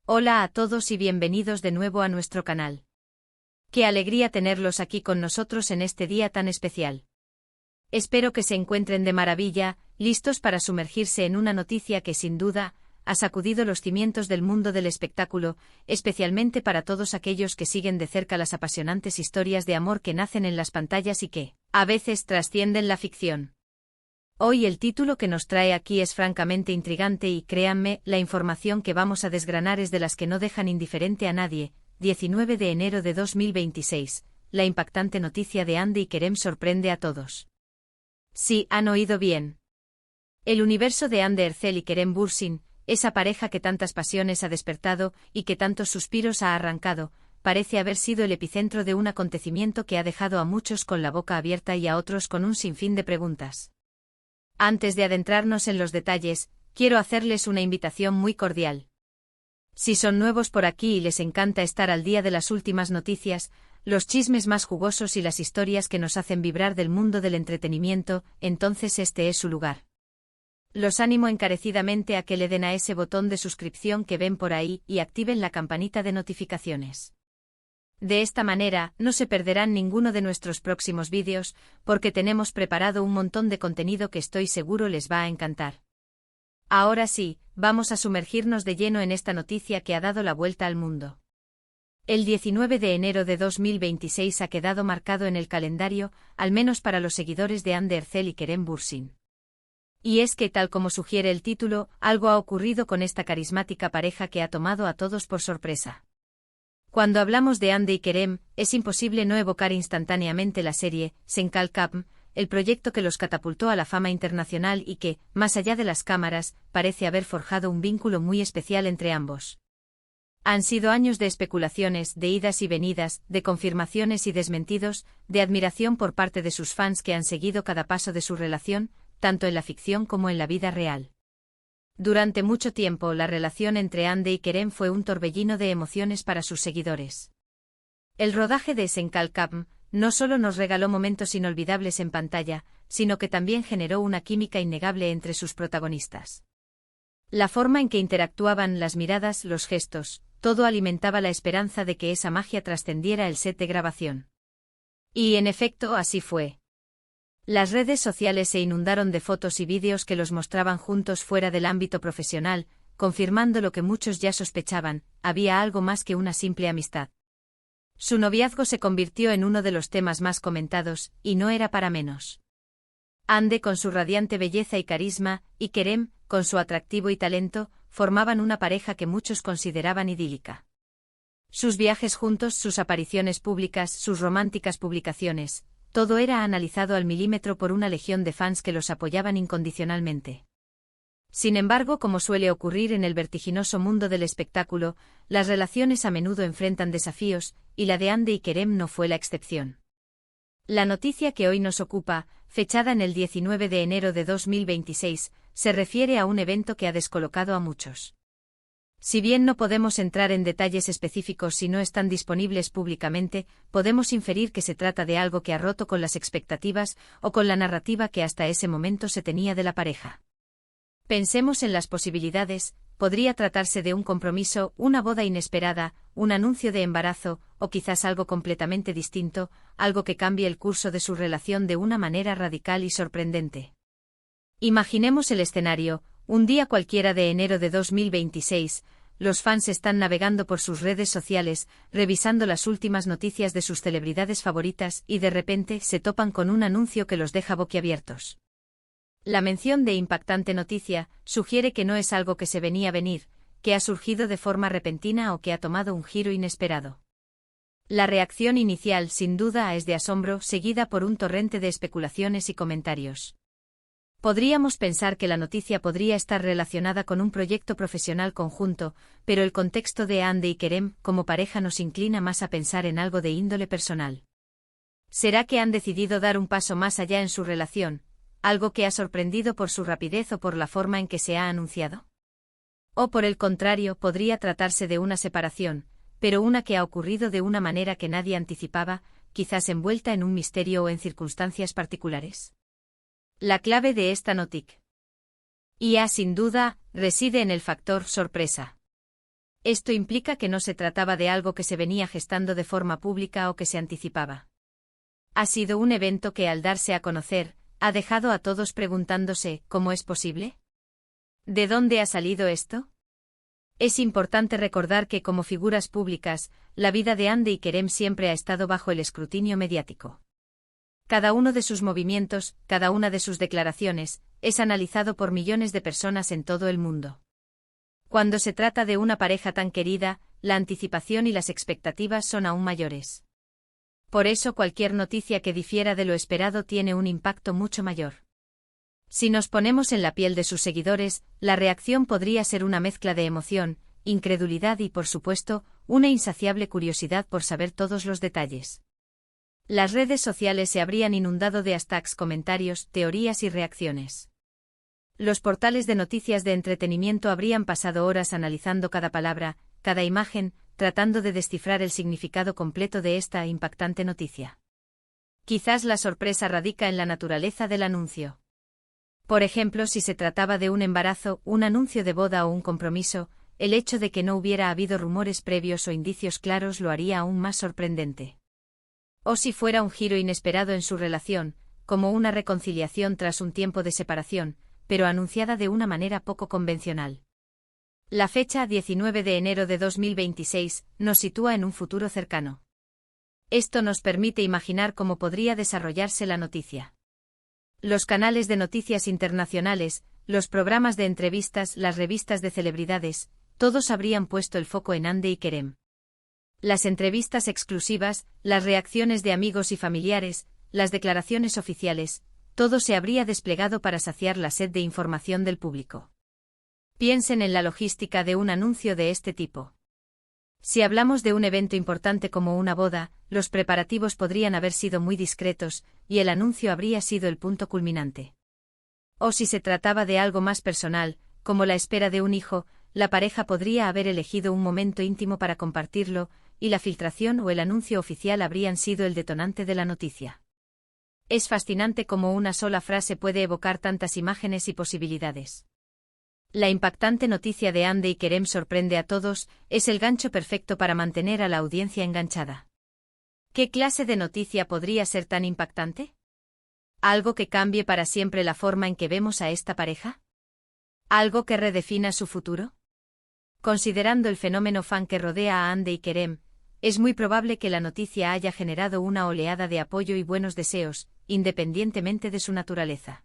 Hola a todos y bienvenidos de nuevo a nuestro canal. Qué alegría tenerlos aquí con nosotros en este día tan especial. Espero que se encuentren de maravilla, listos para sumergirse en una noticia que sin duda ha sacudido los cimientos del mundo del espectáculo, especialmente para todos aquellos que siguen de cerca las apasionantes historias de amor que nacen en las pantallas y que, a veces, trascienden la ficción. Hoy el título que nos trae aquí es francamente intrigante y, créanme, la información que vamos a desgranar es de las que no dejan indiferente a nadie. 19 de enero de 2026, la impactante noticia de Hande y Kerem sorprende a todos. Sí, han oído bien. El universo de Hande Erçel y Kerem Bürsin, esa pareja que tantas pasiones ha despertado y que tantos suspiros ha arrancado, parece haber sido el epicentro de un acontecimiento que ha dejado a muchos con la boca abierta y a otros con un sinfín de preguntas. Antes de adentrarnos en los detalles, quiero hacerles una invitación muy cordial. Si son nuevos por aquí y les encanta estar al día de las últimas noticias, los chismes más jugosos y las historias que nos hacen vibrar del mundo del entretenimiento, entonces este es su lugar. Los animo encarecidamente a que le den a ese botón de suscripción que ven por ahí y activen la campanita de notificaciones. De esta manera, no se perderán ninguno de nuestros próximos vídeos, porque tenemos preparado un montón de contenido que estoy seguro les va a encantar. Ahora sí, vamos a sumergirnos de lleno en esta noticia que ha dado la vuelta al mundo. El 19 de enero de 2026 ha quedado marcado en el calendario, al menos para los seguidores de Hande Erçel y Kerem Bürsin. Y es que, tal como sugiere el título, algo ha ocurrido con esta carismática pareja que ha tomado a todos por sorpresa. Cuando hablamos de Hande y Kerem, es imposible no evocar instantáneamente la serie Sen Kalkam, el proyecto que los catapultó a la fama internacional y que, más allá de las cámaras, parece haber forjado un vínculo muy especial entre ambos. Han sido años de especulaciones, de idas y venidas, de confirmaciones y desmentidos, de admiración por parte de sus fans que han seguido cada paso de su relación, tanto en la ficción como en la vida real. Durante mucho tiempo la relación entre Hande y Kerem fue un torbellino de emociones para sus seguidores. El rodaje de Sen Kalkam no solo nos regaló momentos inolvidables en pantalla, sino que también generó una química innegable entre sus protagonistas. La forma en que interactuaban, las miradas, los gestos, todo alimentaba la esperanza de que esa magia trascendiera el set de grabación. Y en efecto así fue. Las redes sociales se inundaron de fotos y vídeos que los mostraban juntos fuera del ámbito profesional, confirmando lo que muchos ya sospechaban: había algo más que una simple amistad. Su noviazgo se convirtió en uno de los temas más comentados, y no era para menos. Hande, con su radiante belleza y carisma, y Kerem, con su atractivo y talento, formaban una pareja que muchos consideraban idílica. Sus viajes juntos, sus apariciones públicas, sus románticas publicaciones, todo era analizado al milímetro por una legión de fans que los apoyaban incondicionalmente. Sin embargo, como suele ocurrir en el vertiginoso mundo del espectáculo, las relaciones a menudo enfrentan desafíos, y la de Hande y Kerem no fue la excepción. La noticia que hoy nos ocupa, fechada en el 19 de enero de 2026, se refiere a un evento que ha descolocado a muchos. Si bien no podemos entrar en detalles específicos si no están disponibles públicamente, podemos inferir que se trata de algo que ha roto con las expectativas o con la narrativa que hasta ese momento se tenía de la pareja. Pensemos en las posibilidades: podría tratarse de un compromiso, una boda inesperada, un anuncio de embarazo, o quizás algo completamente distinto, algo que cambie el curso de su relación de una manera radical y sorprendente. Imaginemos el escenario: un día cualquiera de enero de 2026, los fans están navegando por sus redes sociales, revisando las últimas noticias de sus celebridades favoritas y de repente se topan con un anuncio que los deja boquiabiertos. La mención de impactante noticia sugiere que no es algo que se venía a venir, que ha surgido de forma repentina o que ha tomado un giro inesperado. La reacción inicial sin duda es de asombro, seguida por un torrente de especulaciones y comentarios. Podríamos pensar que la noticia podría estar relacionada con un proyecto profesional conjunto, pero el contexto de Hande y Kerem como pareja nos inclina más a pensar en algo de índole personal. ¿Será que han decidido dar un paso más allá en su relación, algo que ha sorprendido por su rapidez o por la forma en que se ha anunciado? O por el contrario, podría tratarse de una separación, pero una que ha ocurrido de una manera que nadie anticipaba, quizás envuelta en un misterio o en circunstancias particulares. La clave de esta noticia, sin duda, reside en el factor sorpresa. Esto implica que no se trataba de algo que se venía gestando de forma pública o que se anticipaba. Ha sido un evento que, al darse a conocer, ha dejado a todos preguntándose ¿cómo es posible? ¿De dónde ha salido esto? Es importante recordar que, como figuras públicas, la vida de Hande y Kerem siempre ha estado bajo el escrutinio mediático. Cada uno de sus movimientos, cada una de sus declaraciones, es analizado por millones de personas en todo el mundo. Cuando se trata de una pareja tan querida, la anticipación y las expectativas son aún mayores. Por eso cualquier noticia que difiera de lo esperado tiene un impacto mucho mayor. Si nos ponemos en la piel de sus seguidores, la reacción podría ser una mezcla de emoción, incredulidad y, por supuesto, una insaciable curiosidad por saber todos los detalles. Las redes sociales se habrían inundado de hashtags, comentarios, teorías y reacciones. Los portales de noticias de entretenimiento habrían pasado horas analizando cada palabra, cada imagen, tratando de descifrar el significado completo de esta impactante noticia. Quizás la sorpresa radica en la naturaleza del anuncio. Por ejemplo, si se trataba de un embarazo, un anuncio de boda o un compromiso, el hecho de que no hubiera habido rumores previos o indicios claros lo haría aún más sorprendente. O si fuera un giro inesperado en su relación, como una reconciliación tras un tiempo de separación, pero anunciada de una manera poco convencional. La fecha 19 de enero de 2026 nos sitúa en un futuro cercano. Esto nos permite imaginar cómo podría desarrollarse la noticia. Los canales de noticias internacionales, los programas de entrevistas, las revistas de celebridades, todos habrían puesto el foco en Hande y Kerem. Las entrevistas exclusivas, las reacciones de amigos y familiares, las declaraciones oficiales, todo se habría desplegado para saciar la sed de información del público. Piensen en la logística de un anuncio de este tipo. Si hablamos de un evento importante como una boda, los preparativos podrían haber sido muy discretos, y el anuncio habría sido el punto culminante. O si se trataba de algo más personal, como la espera de un hijo, la pareja podría haber elegido un momento íntimo para compartirlo, y la filtración o el anuncio oficial habrían sido el detonante de la noticia. Es fascinante cómo una sola frase puede evocar tantas imágenes y posibilidades. La impactante noticia de Hande y Kerem sorprende a todos, es el gancho perfecto para mantener a la audiencia enganchada. ¿Qué clase de noticia podría ser tan impactante? ¿Algo que cambie para siempre la forma en que vemos a esta pareja? ¿Algo que redefina su futuro? Considerando el fenómeno fan que rodea a Hande y Kerem, es muy probable que la noticia haya generado una oleada de apoyo y buenos deseos, independientemente de su naturaleza.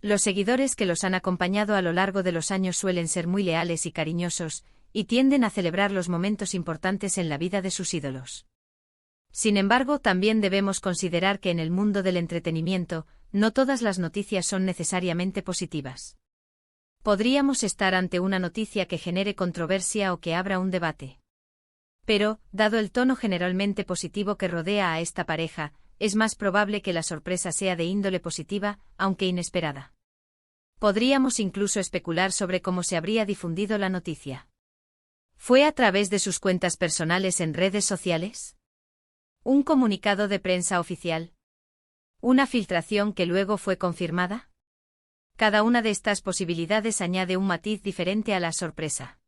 Los seguidores que los han acompañado a lo largo de los años suelen ser muy leales y cariñosos, y tienden a celebrar los momentos importantes en la vida de sus ídolos. Sin embargo, también debemos considerar que en el mundo del entretenimiento, no todas las noticias son necesariamente positivas. Podríamos estar ante una noticia que genere controversia o que abra un debate. Pero, dado el tono generalmente positivo que rodea a esta pareja, es más probable que la sorpresa sea de índole positiva, aunque inesperada. Podríamos incluso especular sobre cómo se habría difundido la noticia. ¿Fue a través de sus cuentas personales en redes sociales? ¿Un comunicado de prensa oficial? ¿Una filtración que luego fue confirmada? Cada una de estas posibilidades añade un matiz diferente a la sorpresa.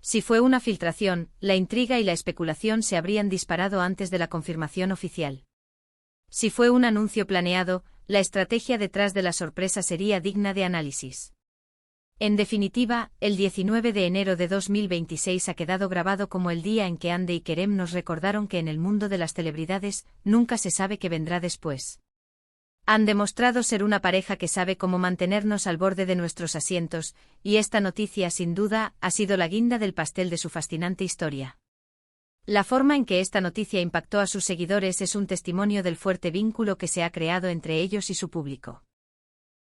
Si fue una filtración, la intriga y la especulación se habrían disparado antes de la confirmación oficial. Si fue un anuncio planeado, la estrategia detrás de la sorpresa sería digna de análisis. En definitiva, el 19 de enero de 2026 ha quedado grabado como el día en que Hande y Kerem nos recordaron que en el mundo de las celebridades nunca se sabe qué vendrá después. Han demostrado ser una pareja que sabe cómo mantenernos al borde de nuestros asientos, y esta noticia sin duda ha sido la guinda del pastel de su fascinante historia. La forma en que esta noticia impactó a sus seguidores es un testimonio del fuerte vínculo que se ha creado entre ellos y su público.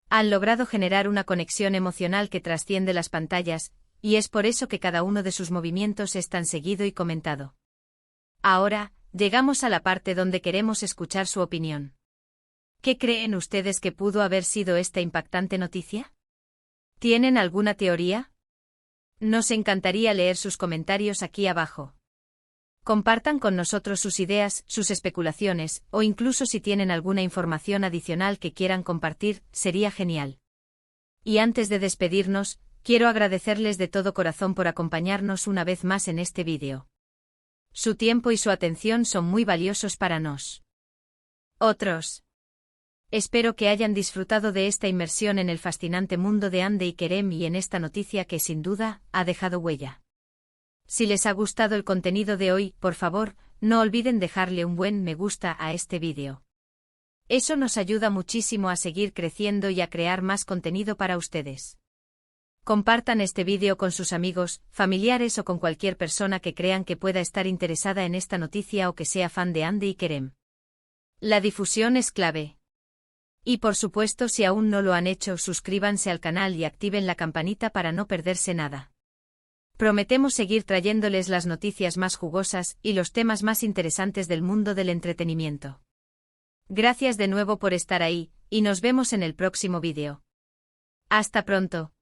Han logrado generar una conexión emocional que trasciende las pantallas, y es por eso que cada uno de sus movimientos es tan seguido y comentado. Ahora, llegamos a la parte donde queremos escuchar su opinión. ¿Qué creen ustedes que pudo haber sido esta impactante noticia? ¿Tienen alguna teoría? Nos encantaría leer sus comentarios aquí abajo. Compartan con nosotros sus ideas, sus especulaciones, o incluso si tienen alguna información adicional que quieran compartir, sería genial. Y antes de despedirnos, quiero agradecerles de todo corazón por acompañarnos una vez más en este vídeo. Su tiempo y su atención son muy valiosos para nos. Otros. Espero que hayan disfrutado de esta inmersión en el fascinante mundo de Hande y Kerem y en esta noticia que sin duda ha dejado huella. Si les ha gustado el contenido de hoy, por favor, no olviden dejarle un buen me gusta a este vídeo. Eso nos ayuda muchísimo a seguir creciendo y a crear más contenido para ustedes. Compartan este vídeo con sus amigos, familiares o con cualquier persona que crean que pueda estar interesada en esta noticia o que sea fan de Hande y Kerem. La difusión es clave. Y por supuesto, si aún no lo han hecho, suscríbanse al canal y activen la campanita para no perderse nada. Prometemos seguir trayéndoles las noticias más jugosas y los temas más interesantes del mundo del entretenimiento. Gracias de nuevo por estar ahí, y nos vemos en el próximo vídeo. Hasta pronto.